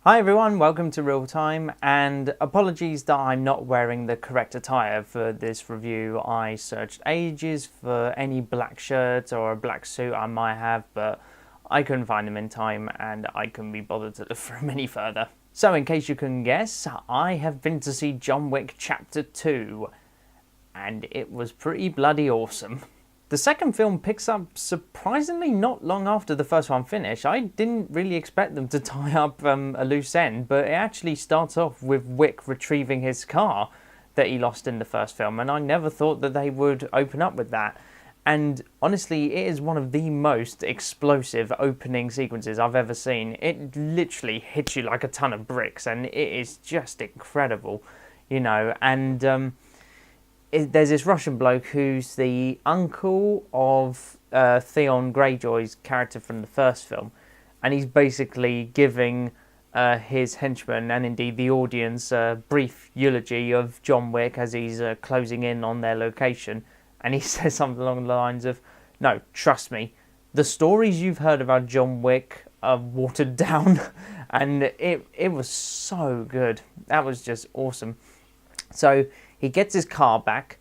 Hi everyone, welcome to Real Time, and apologies that I'm not wearing the correct attire for this review. I searched ages for any black shirts or a black suit I might have, but I couldn't find them in time and I couldn't be bothered to look for them any further. So in case you couldn't guess, I have been to see John Wick Chapter 2, and it was pretty bloody awesome. The second film picks up surprisingly not long after the first one finished. I didn't really expect them to tie up a loose end, but it actually starts off with Wick retrieving his car that he lost in the first film, and I never thought that they would open up with that. And honestly, it is one of the most explosive opening sequences I've ever seen. It literally hits you like a ton of bricks, and it is just incredible, and there's this Russian bloke who's the uncle of Theon Greyjoy's character from the first film, and he's basically giving his henchmen and indeed the audience a brief eulogy of John Wick as he's closing in on their location, and he says something along the lines of, "No, trust me, the stories you've heard about John Wick are watered down," and it was so good. That was just awesome. So he gets his car back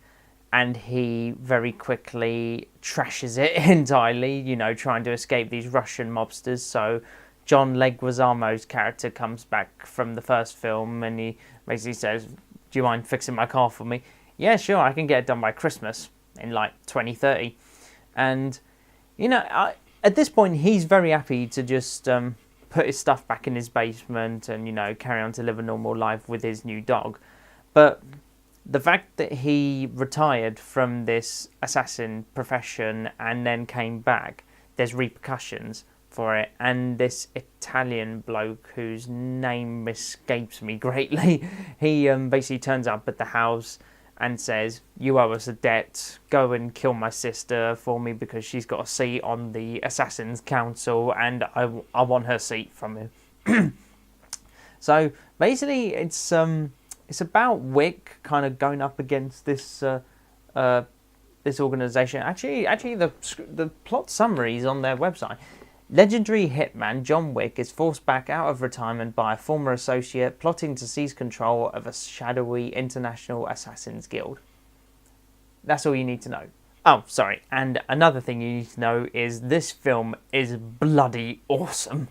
and he very quickly trashes it entirely, trying to escape these Russian mobsters. So John Leguizamo's character comes back from the first film and he basically says, "Do you mind fixing my car for me?" "Yeah, sure, I can get it done by Christmas in like 2030. And, at this point he's very happy to just put his stuff back in his basement and, carry on to live a normal life with his new dog. But the fact that he retired from this assassin profession and then came back, there's repercussions for it. And this Italian bloke whose name escapes me greatly, he basically turns up at the house and says, "You owe us a debt, go and kill my sister for me because she's got a seat on the Assassin's Council and I want her seat from him." So basically it's about Wick kind of going up against this this organization. Actually, the plot summary is on their website. Legendary hitman John Wick is forced back out of retirement by a former associate plotting to seize control of a shadowy international assassins guild. That's all you need to know. Oh, sorry. And another thing you need to know is this film is bloody awesome.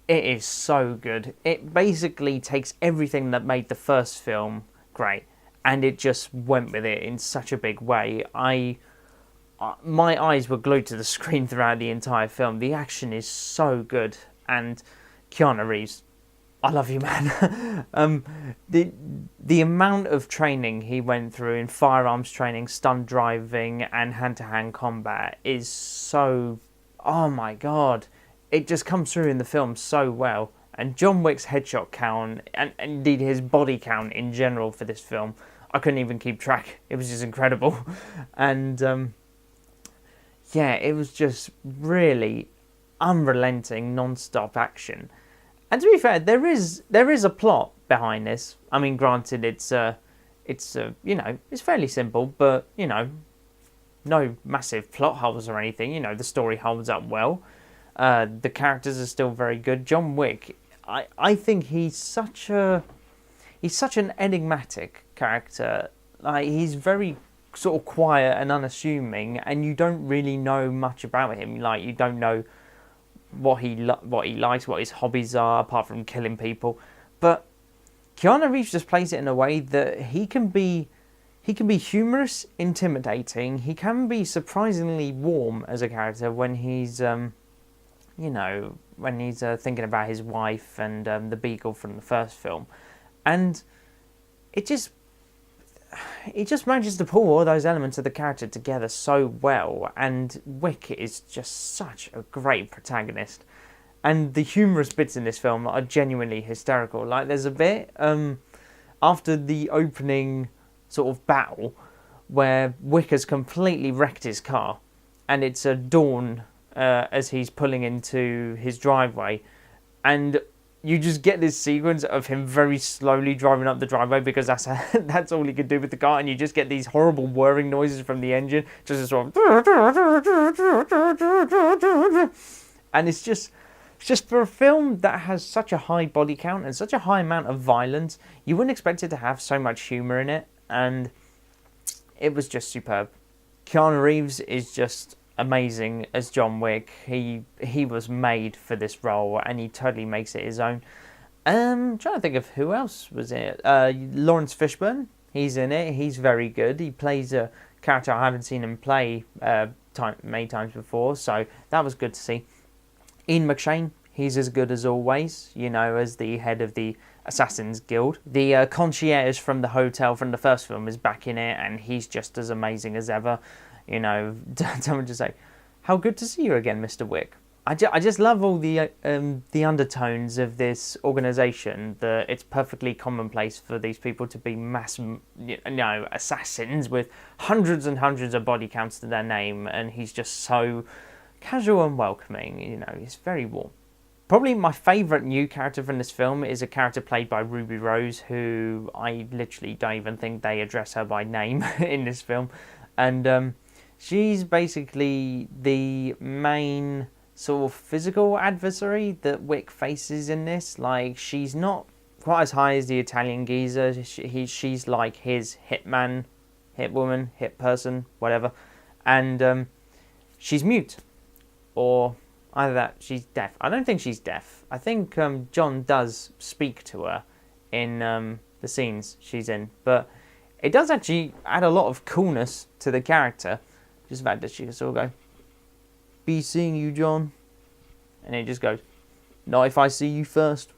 It is so good. It basically takes everything that made the first film great, and it just went with it in such a big way. My eyes were glued to the screen throughout the entire film. The action is so good, and Keanu Reeves, I love you, man. The amount of training he went through in firearms training, stunt driving, and hand-to-hand combat is so... oh my god. It just comes through in the film so well. And John Wick's headshot count, and indeed his body count in general for this film, I couldn't even keep track. It was just incredible. And it was just really unrelenting, non-stop action. And to be fair, there is a plot behind this. I mean, granted, it's fairly simple, but no massive plot holes or anything. The story holds up well. The characters are still very good. John Wick, I think he's such an enigmatic character. Like, he's very sort of quiet and unassuming, and you don't really know much about him. Like, you don't know what he likes, what his hobbies are, apart from killing people. But Keanu Reeves just plays it in a way that he can be humorous, intimidating. He can be surprisingly warm as a character when he's thinking about his wife and the beagle from the first film. And it just manages to pull all those elements of the character together so well. And Wick is just such a great protagonist. And the humorous bits in this film are genuinely hysterical. Like, there's a bit after the opening sort of battle where Wick has completely wrecked his car, and it's a dawn as he's pulling into his driveway, and you just get this sequence of him very slowly driving up the driveway because that's all he could do with the car, and you just get these horrible whirring noises from the engine, just sort of, and it's just Just for a film that has such a high body count and such a high amount of violence, you wouldn't expect it to have so much humour in it, and it was just superb. Keanu Reeves is just amazing as John Wick. He was made for this role, and he totally makes it his own. I'm trying to think of who else was in it. Lawrence Fishburne, he's in it. He's very good. He plays a character I haven't seen him play many times before, so that was good to see. Ian McShane, he's as good as always, you know, as the head of the Assassin's Guild. The concierge from the hotel from the first film is back in it, and he's just as amazing as ever. You know, someone just say, "How good to see you again, Mr. Wick." I just love all the undertones of this organisation, that it's perfectly commonplace for these people to be mass, assassins with hundreds and hundreds of body counts to their name, and he's just so casual and welcoming, you know, he's very warm. Probably my favourite new character from this film is a character played by Ruby Rose, who I literally don't even think they address her by name in this film. And she's basically the main sort of physical adversary that Wick faces in this. Like, she's not quite as high as the Italian geezer. She's like his hitman, hitwoman, hit person, whatever. And she's mute. Or either that, she's deaf. I don't think she's deaf. I think John does speak to her in the scenes she's in. But it does actually add a lot of coolness to the character. Just the fact that she can sort of go, "Be seeing you, John." And it just goes, "Not if I see you first."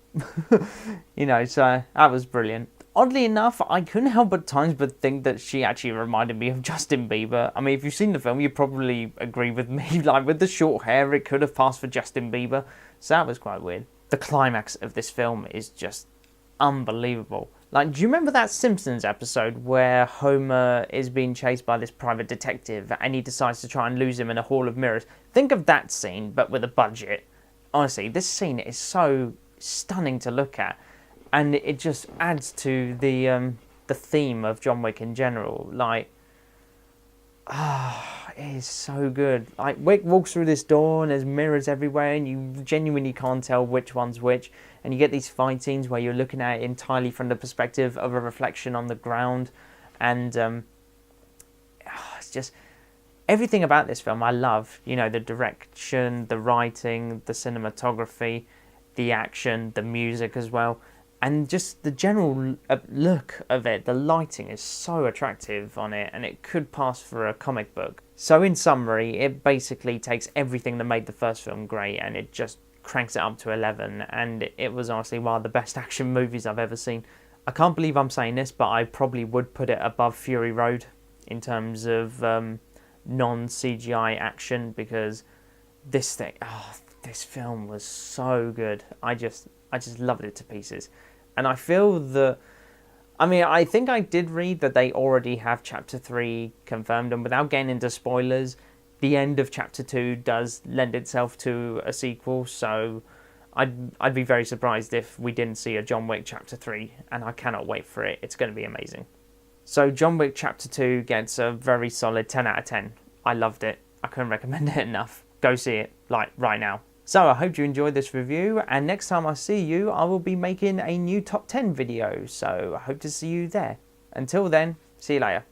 You know, so that was brilliant. Oddly enough, I couldn't help but times but think that she actually reminded me of Justin Bieber. I mean, if you've seen the film, you probably agree with me. Like, with the short hair, it could have passed for Justin Bieber. So that was quite weird. The climax of this film is just unbelievable. Like, do you remember that Simpsons episode where Homer is being chased by this private detective and he decides to try and lose him in a hall of mirrors? Think of that scene, but with a budget. Honestly, this scene is so stunning to look at. And it just adds to the theme of John Wick in general. Like, it is so good. Like, Wick walks through this door and there's mirrors everywhere, and you genuinely can't tell which one's which. And you get these fight scenes where you're looking at it entirely from the perspective of a reflection on the ground. And it's just everything about this film I love. You know, the direction, the writing, the cinematography, the action, the music as well. And just the general look of it, the lighting is so attractive on it, and it could pass for a comic book. So in summary, it basically takes everything that made the first film great, and it just cranks it up to 11, and it was honestly one of the best action movies I've ever seen. I can't believe I'm saying this, but I probably would put it above Fury Road in terms of non-CGI action, because this film was so good. I just loved it to pieces. And I feel that, I mean, I think I did read that they already have Chapter 3 confirmed, and without getting into spoilers, the end of Chapter 2 does lend itself to a sequel, so I'd be very surprised if we didn't see a John Wick Chapter 3, and I cannot wait for it. It's going to be amazing. So John Wick Chapter 2 gets a very solid 10 out of 10. I loved it. I couldn't recommend it enough. Go see it, like, right now. So I hope you enjoyed this review, and next time I see you, I will be making a new top 10 video, so I hope to see you there. Until then, see you later.